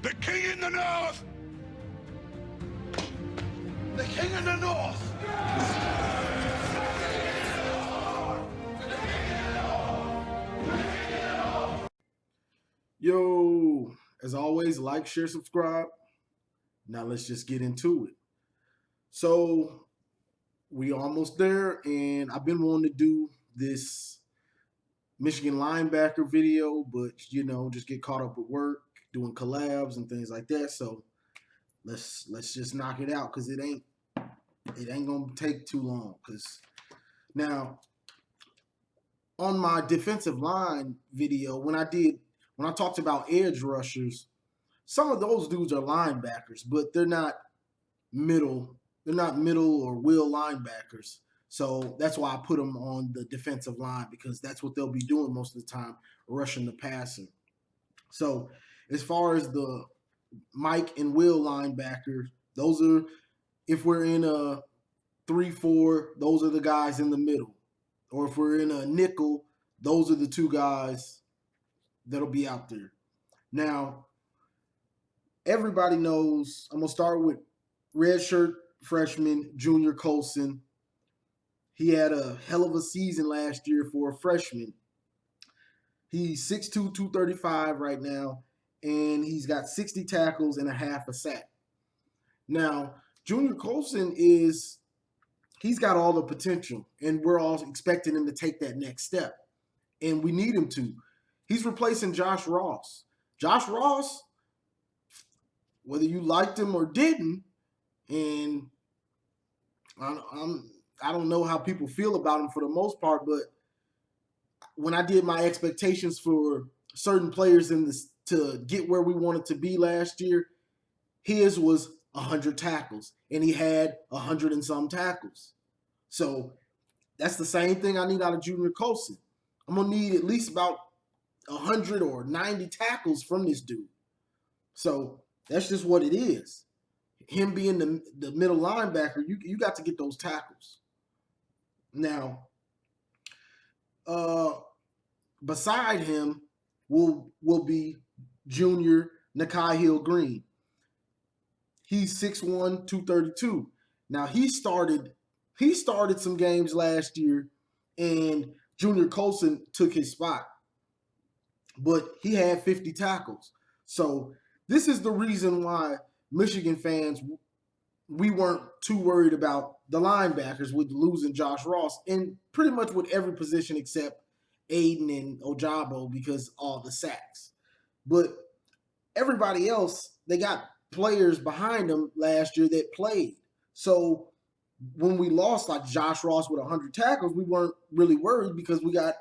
The king in the north! The king in the north! Yo, as always, like, share, subscribe. Now let's just get into it. So we almost there, and I've been wanting to do this Michigan linebacker video, but just get caught up with work, doing collabs and things like that. So let's just knock it out because it ain't gonna take too long. Because now on my defensive line video, when I talked about edge rushers, some of those dudes are linebackers, but they're not middle. They're not middle or will linebackers. So that's why I put them on the defensive line because that's what they'll be doing most of the time, rushing the passer. So as far as the Mike and Will linebackers, those are, if we're in a 3-4, those are the guys in the middle. Or if we're in a nickel, those are the two guys that'll be out there. Now, everybody knows, I'm going to start with redshirt freshman Junior Colson. He had a hell of a season last year for a freshman. He's 6'2", 235 right now, and he's got 60 tackles and a half a sack. Now, Junior Colson he's got all the potential, and we're all expecting him to take that next step, and we need him to. He's replacing Josh Ross. Josh Ross, whether you liked him or didn't, and I don't know how people feel about him for the most part, but when I did my expectations for certain players to get where we wanted to be last year, his was 100 tackles, and he had 100 and some tackles. So that's the same thing I need out of Junior Colson. I'm going to need at least about 100 or 90 tackles from this dude. So that's just what it is. Him being the middle linebacker, you got to get those tackles. Now, beside him will be Junior Nakai Hill-Green. He's 6'1", 232. Now he started some games last year, and Junior Colson took his spot, but he had 50 tackles. So this is the reason why Michigan fans, we weren't too worried about the linebackers with losing Josh Ross, and pretty much with every position except Aiden and Ojabo because all the sacks. But everybody else, they got players behind them last year that played. So when we lost like Josh Ross with 100 tackles, we weren't really worried because we got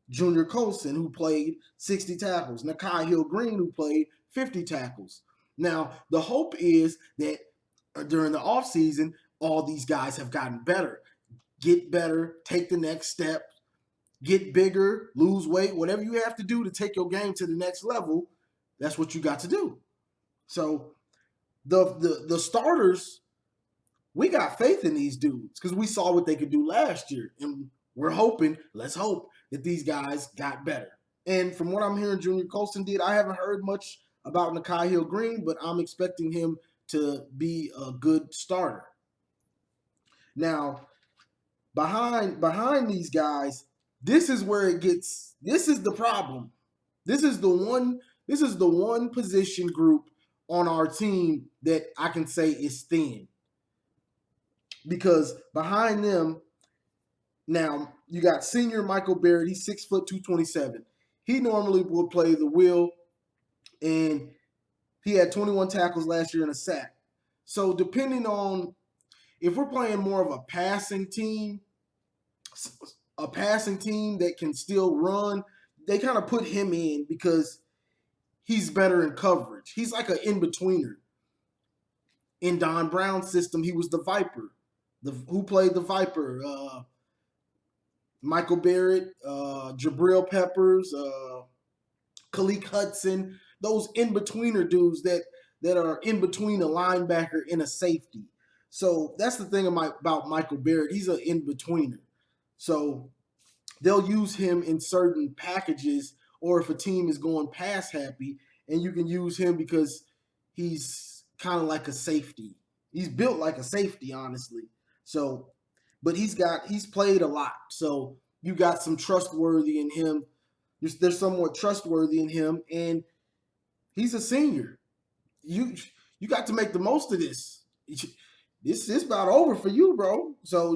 Junior Colson who played 60 tackles, Nakai Hill-Green who played 50 tackles. Now, the hope is that during the offseason, all these guys have gotten better. Get better, take the next step, get bigger, lose weight, whatever you have to do to take your game to the next level, that's what you got to do. So the starters, we got faith in these dudes because we saw what they could do last year. And let's hope that these guys got better. And from what I'm hearing Junior Colson did, I haven't heard much about Nakai Hill-Green, but I'm expecting him to be a good starter. Now, behind these guys, this is the problem. This is the one position group on our team that I can say is thin. Because behind them, now you got senior Michael Barrett. He's 6', 227. He normally would play the will, and he had 21 tackles last year and a sack. So depending on if we're playing more of a passing team that can still run, they kind of put him in because he's better in coverage. He's like an in-betweener. In Don Brown's system, he was the Viper. Who played the Viper? Michael Barrett, Jabril Peppers, Khaleke Hudson, those in-betweener dudes that are in between a linebacker and a safety. So that's the thing about Michael Barrett. He's an in-betweener. So they'll use him in certain packages, or if a team is going pass happy, and you can use him because he's kind of like a safety. He's built like a safety, honestly. So, but he's played a lot. So you got some trustworthy in him. There's somewhat trustworthy in him, and he's a senior. You you got to make the most of this. This is about over for you, bro. So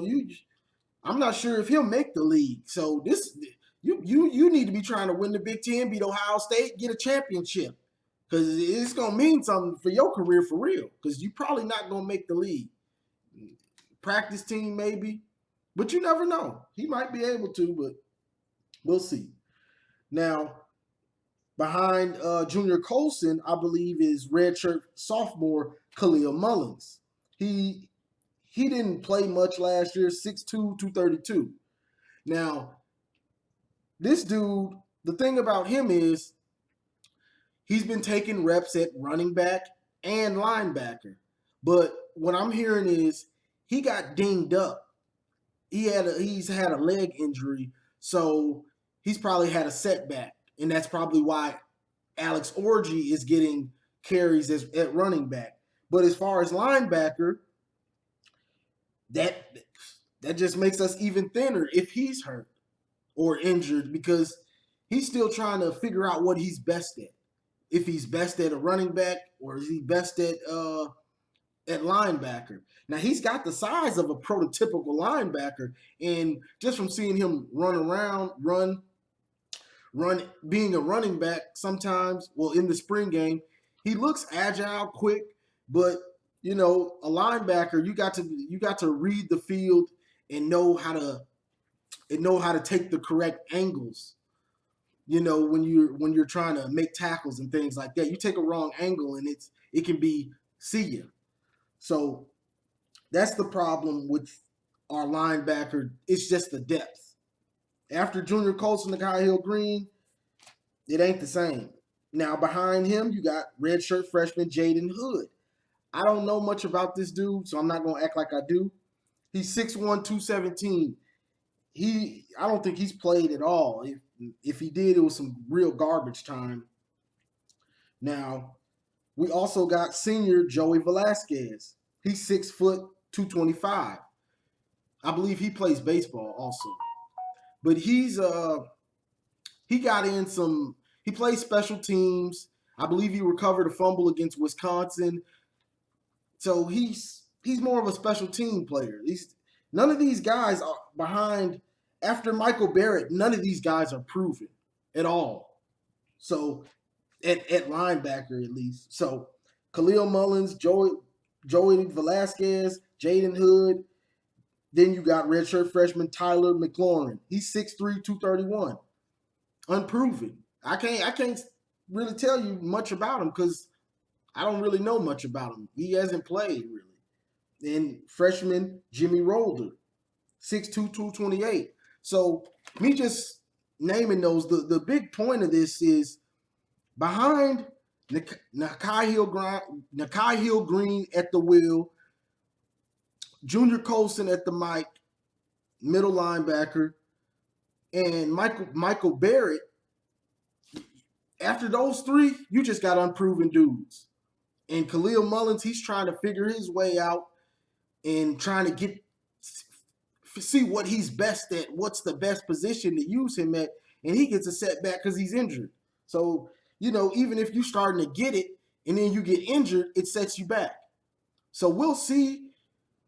I'm not sure if he'll make the league. So you need to be trying to win the Big Ten, beat Ohio State, get a championship, because it's gonna mean something for your career for real. Because you're probably not gonna make the league. Practice team maybe, but you never know. He might be able to, but we'll see. Now behind Junior Colson, I believe is redshirt sophomore Khalil Mullins. He he didn't play much last year, 6'2", 232. Now, this dude, the thing about him is he's been taking reps at running back and linebacker. But what I'm hearing is he got dinged up. He's had a leg injury, so he's probably had a setback, and that's probably why Alex Orji is getting carries at running back. But as far as linebacker, that that just makes us even thinner if he's hurt or injured, because he's still trying to figure out what he's best at. If he's best at a running back or is he best at linebacker. Now he's got the size of a prototypical linebacker, and just from seeing him run, being a running back sometimes, well, in the spring game, he looks agile, quick, but a linebacker, you got to read the field and know how to take the correct angles. When you're trying to make tackles and things like that, you take a wrong angle and it can be see ya. So that's the problem with our linebacker. It's just the depth. After Junior Colson and Kyle Green, it ain't the same. Now behind him, you got redshirt freshman Jaden Hood. I don't know much about this dude, so I'm not gonna act like I do. He's 6'1", 217. I don't think he's played at all. If he did, it was some real garbage time. Now, we also got senior Joey Velasquez. He's 6', 225. I believe he plays baseball also. But he got in some. He plays special teams. I believe he recovered a fumble against Wisconsin. So he's more of a special team player. None of these guys are behind. After Michael Barrett, none of these guys are proven at all. So at linebacker at least. So Khalil Mullins, Joey Velasquez, Jaden Hood. Then you got redshirt freshman Tyler McLaurin. He's 6'3", 231. Unproven. I can't really tell you much about him because I don't really know much about him. He hasn't played really. And freshman Jimmy Rolder, 6'2", 228. So me just naming those, the big point of this is behind Nakai Hill Green at the wheel, Junior Colson at the mic, middle linebacker, and Michael Barrett. After those three, you just got unproven dudes. And Khalil Mullins, he's trying to figure his way out and trying to see what he's best at, what's the best position to use him at, and he gets a setback because he's injured. So, even if you're starting to get it and then you get injured, it sets you back. So we'll see.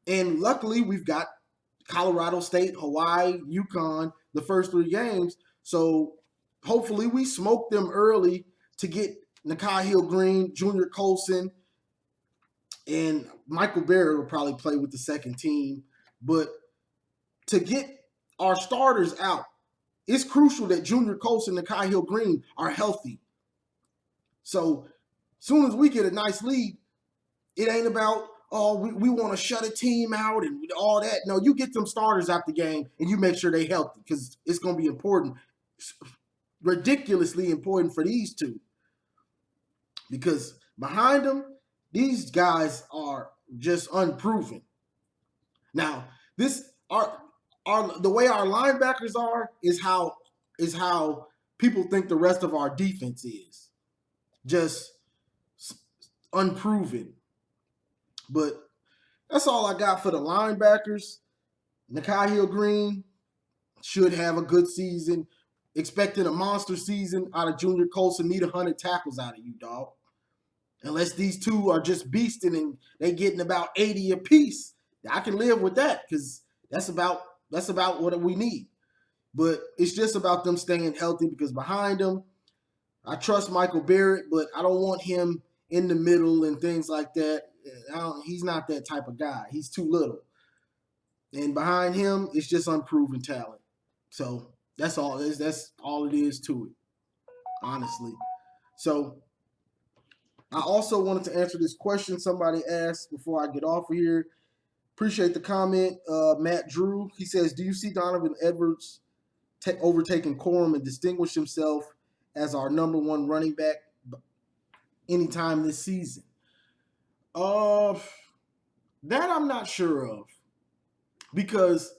And luckily, we've got Colorado State, Hawaii, UConn, the first three games. So hopefully we smoke them early to get Nakai Hill Green, Junior Colson, and Michael Barrett will probably play with the second team. But to get our starters out, it's crucial that Junior Colson and Nakai Hill Green are healthy. So as soon as we get a nice lead, it ain't about, we want to shut a team out and all that. No, you get them starters out the game and you make sure they healthy because it's going to be important, ridiculously important for these two. Because behind them, these guys are just unproven. Now, the way our linebackers are is how people think the rest of our defense is. Just unproven. But that's all I got for the linebackers. Nikhil Green should have a good season. Expecting a monster season out of Junior Colson. Need 100 tackles out of you, dog. Unless these two are just beasting and they getting about 80 apiece, I can live with that because that's about what we need. But it's just about them staying healthy because behind them, I trust Michael Barrett, but I don't want him in the middle and things like that. He's not that type of guy. He's too little. And behind him, it's just unproven talent. So that's all. That's all it is to it, honestly. So I also wanted to answer this question somebody asked before I get off of here. Appreciate the comment. Matt Drew, he says, do you see Donovan Edwards overtaking Corum and distinguish himself as our number one running back anytime this season? That I'm not sure of, because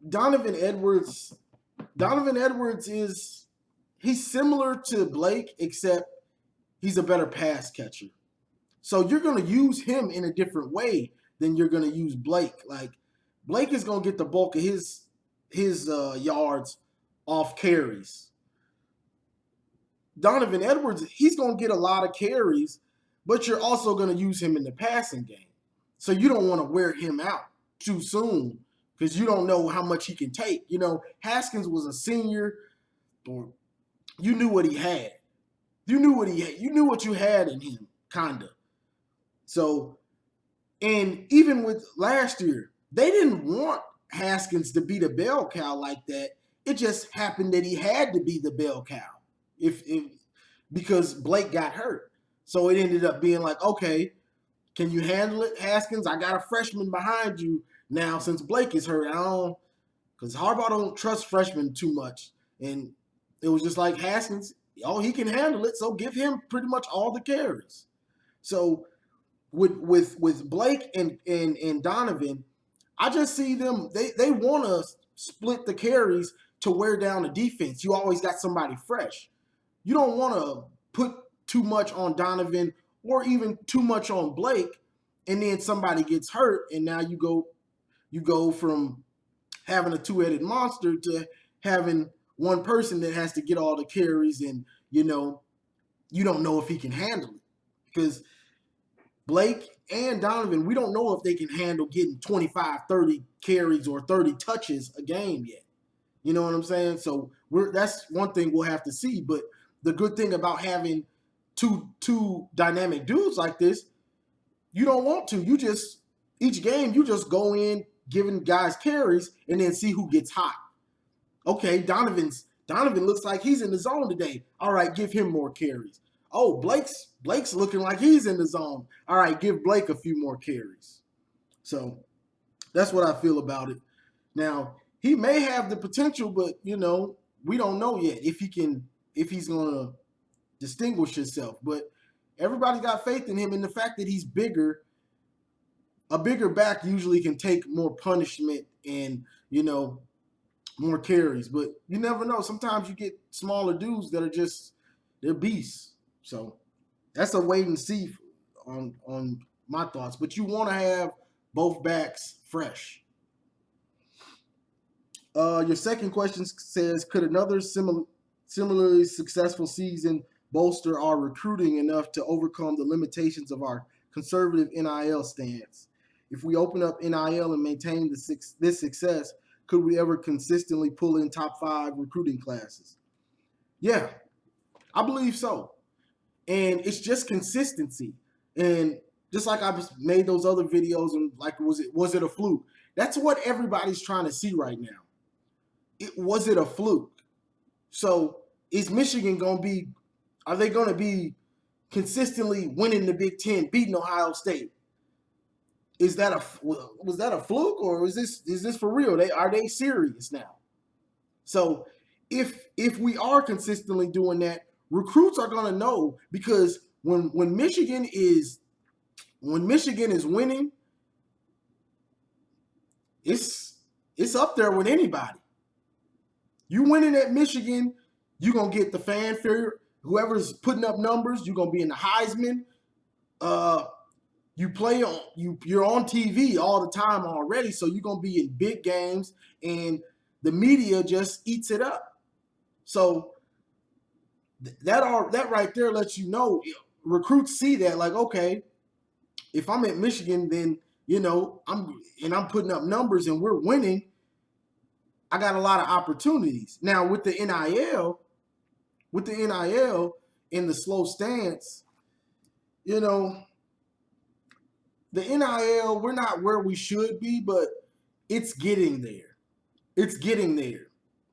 Donovan Edwards he's similar to Blake, except he's a better pass catcher. So you're going to use him in a different way than you're going to use Blake. Like, Blake is going to get the bulk of his yards off carries. Donovan Edwards, he's going to get a lot of carries, but you're also going to use him in the passing game. So you don't want to wear him out too soon because you don't know how much he can take. You know, Haskins was a senior, or you knew what he had. You knew what you had in him, kind of. So, and even with last year, they didn't want Haskins to be the bell cow like that. It just happened that he had to be the bell cow because Blake got hurt. So it ended up being like, okay, can you handle it, Haskins? I got a freshman behind you now since Blake is hurt. Because Harbaugh don't trust freshmen too much. And it was just like, Haskins, he can handle it, so give him pretty much all the carries. So with Blake and Donovan, I just see them, they want to split the carries to wear down the defense. You always got somebody fresh. You don't want to put too much on Donovan or even too much on Blake, and then somebody gets hurt, and now you go from having a two-headed monster to having one person that has to get all the carries, and you don't know if he can handle it. Because Blake and Donovan, we don't know if they can handle getting 25, 30 carries or 30 touches a game yet. You know what I'm saying? So that's one thing we'll have to see. But the good thing about having two dynamic dudes like this, you don't want to. Each game, you just go in giving guys carries and then see who gets hot. Okay, Donovan looks like he's in the zone today. All right, give him more carries. Oh, Blake's looking like he's in the zone. All right, give Blake a few more carries. So that's what I feel about it. Now, he may have the potential, but we don't know yet if he's gonna distinguish himself. But everybody's got faith in him, and the fact that he's bigger, a bigger back usually can take more punishment and more carries. But you never know. Sometimes you get smaller dudes that are they're beasts. So that's a wait and see on my thoughts. But you want to have both backs fresh. Your second question says, could another similarly successful season bolster our recruiting enough to overcome the limitations of our conservative NIL stance? If we open up NIL and maintain this success, could we ever consistently pull in top 5 recruiting classes? Yeah, I believe so. And it's just consistency. And just like I just made those other videos and like, was it a fluke? That's what everybody's trying to see right now. Was it a fluke? So is Michigan are they going to be consistently winning the Big Ten, beating Ohio State? Was that a fluke, or is this for real? Are they serious now? So if we are consistently doing that, recruits are going to know, because when Michigan is winning, it's up there with anybody. You winning at Michigan, you're going to get the fanfare. whoever's putting up numbers, you're gonna be in the Heisman. You play on you're on TV all the time already, so you're gonna be in big games, and the media just eats it up. So that right there lets you know, recruits see that, like, okay, if I'm at Michigan, then I'm putting up numbers and we're winning. I got a lot of opportunities now with the NIL, and the slow stance. The NIL, we're not where we should be, but it's getting there. It's getting there.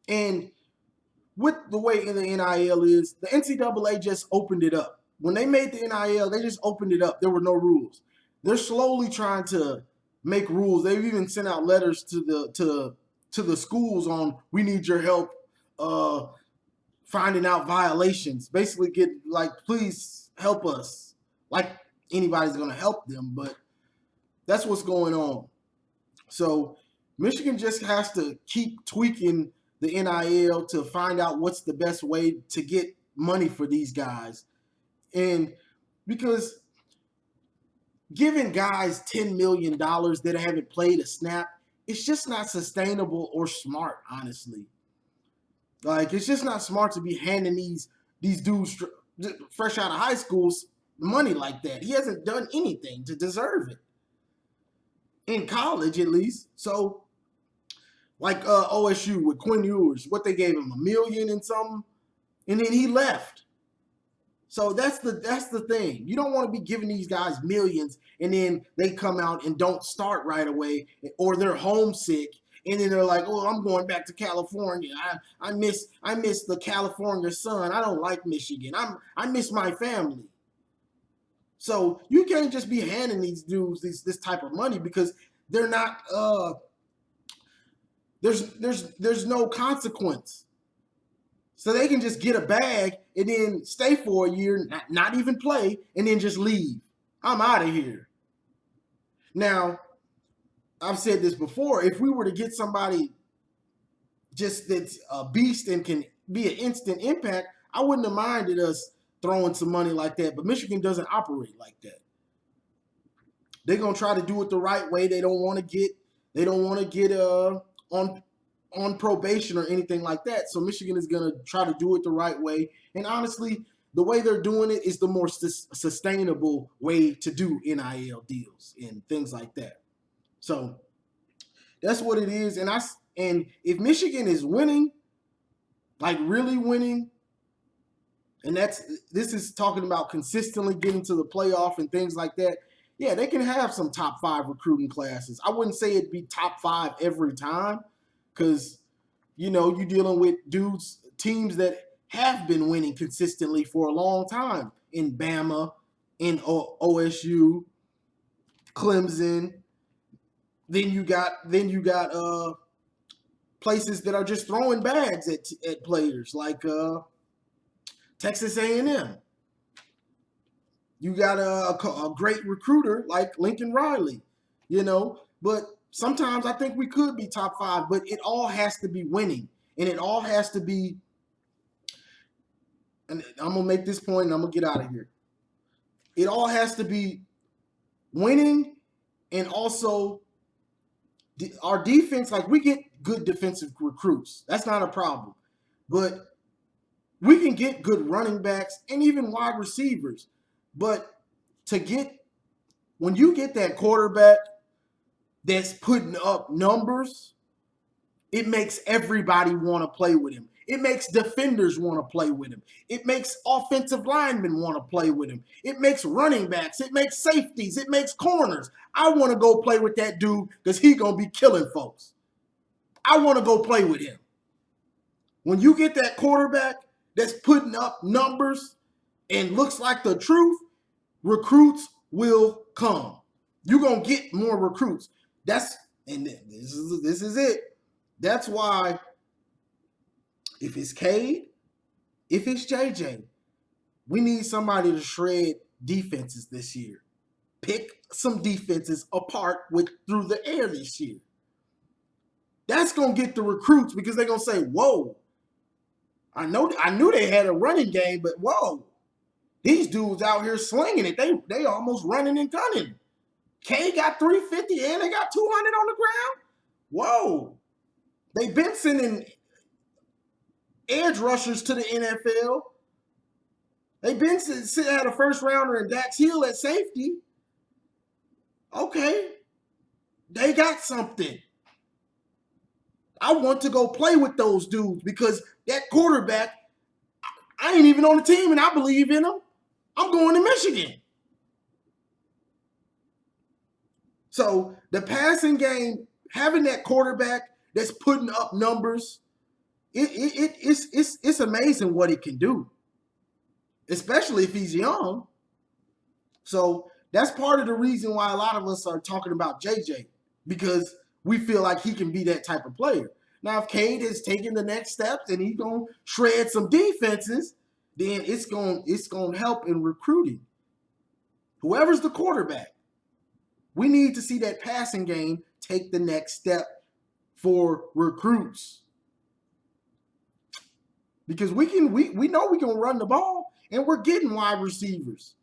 And with the way the NIL is, the NCAA just opened it up. When they made the NIL, they just opened it up. There were no rules. They're slowly trying to make rules. They've even sent out letters to the schools on, we need your help finding out violations. Basically, get like, please help us. Like anybody's gonna help them, but that's what's going on. So Michigan just has to keep tweaking the NIL to find out what's the best way to get money for these guys. And because giving guys $10 million that haven't played a snap, it's just not sustainable or smart, honestly. Like, it's just not smart to be handing these dudes fresh out of high school money like that. He hasn't done anything to deserve it. In college, at least. So, like OSU with Quinn Ewers, what they gave him, $1 million and something, and then he left. So that's the thing. You don't want to be giving these guys millions and then they come out and don't start right away, or they're homesick and then they're like, "Oh, I'm going back to California. I miss the California sun. I don't like Michigan. I miss my family." So you can't just be handing these dudes this type of money, because they're not. There's no consequence. So they can just get a bag and then stay for a year, not even play, and then just leave. I'm out of here. Now, I've said this before. If we were to get somebody just that's a beast and can be an instant impact, I wouldn't have minded us throwing some money like that. But Michigan doesn't operate like that. They're gonna try to do it the right way. They don't want to get on probation or anything like that. So Michigan is gonna try to do it the right way. And honestly, the way they're doing it is the more sustainable way to do NIL deals and things like that. So that's what it is. And if Michigan is winning, like really winning, and this is talking about consistently getting to the playoff and things like that, yeah, they can have some top 5 recruiting classes. I wouldn't say it'd be top 5 every time, because you're dealing with teams that have been winning consistently for a long time, in Bama, in OSU, Clemson. Then you got places that are just throwing bags at players, like Texas A&M. You got a great recruiter like Lincoln Riley, but sometimes I think we could be top 5, but it all has to be winning, and it all has to be, and I'm going to make this point and I'm going to get out of here. It all has to be winning, and also our defense, like, we get good defensive recruits. That's not a problem. But we can get good running backs and even wide receivers. But when you get that quarterback that's putting up numbers, it makes everybody want to play with him. It makes defenders want to play with him. It makes offensive linemen want to play with him. It makes running backs. It makes safeties. It makes corners. I want to go play with that dude because he's going to be killing folks. I want to go play with him. When you get that quarterback that's putting up numbers and looks like the truth, recruits will come. You're going to get more recruits. This is it. That's why, if it's Cade, if it's JJ, we need somebody to shred defenses this year. Pick some defenses apart through the air this year. That's going to get the recruits, because they're going to say, whoa, I knew they had a running game, but whoa, these dudes out here slinging it. They almost running and gunning. K got 350 and they got 200 on the ground. Whoa, they've been sending edge rushers to the NFL. They've been had a first rounder in Dax Hill at safety. Okay, they got something. I want to go play with those dudes because that quarterback, I ain't even on the team and I believe in him. I'm going to Michigan. So the passing game, having that quarterback that's putting up numbers, it's amazing what he can do, especially if he's young. So that's part of the reason why a lot of us are talking about JJ, because we feel like he can be that type of player. Now, if Cade is taking the next steps and he's going to shred some defenses, then it's going to help in recruiting. Whoever's the quarterback, we need to see that passing game take the next step for recruits. Because we know we can run the ball and we're getting wide receivers.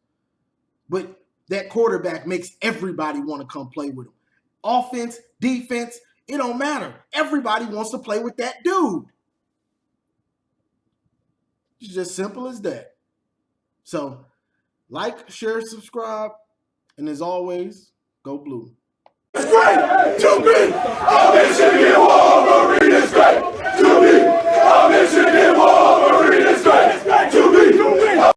But that quarterback makes everybody want to come play with him. Offense, defense, it don't matter. Everybody wants to play with that dude. It's just simple as that. So, like, share, subscribe, and as always, go blue. It's great to be a Michigan Wolverine. It's great to be a Michigan Wolverine. It's great.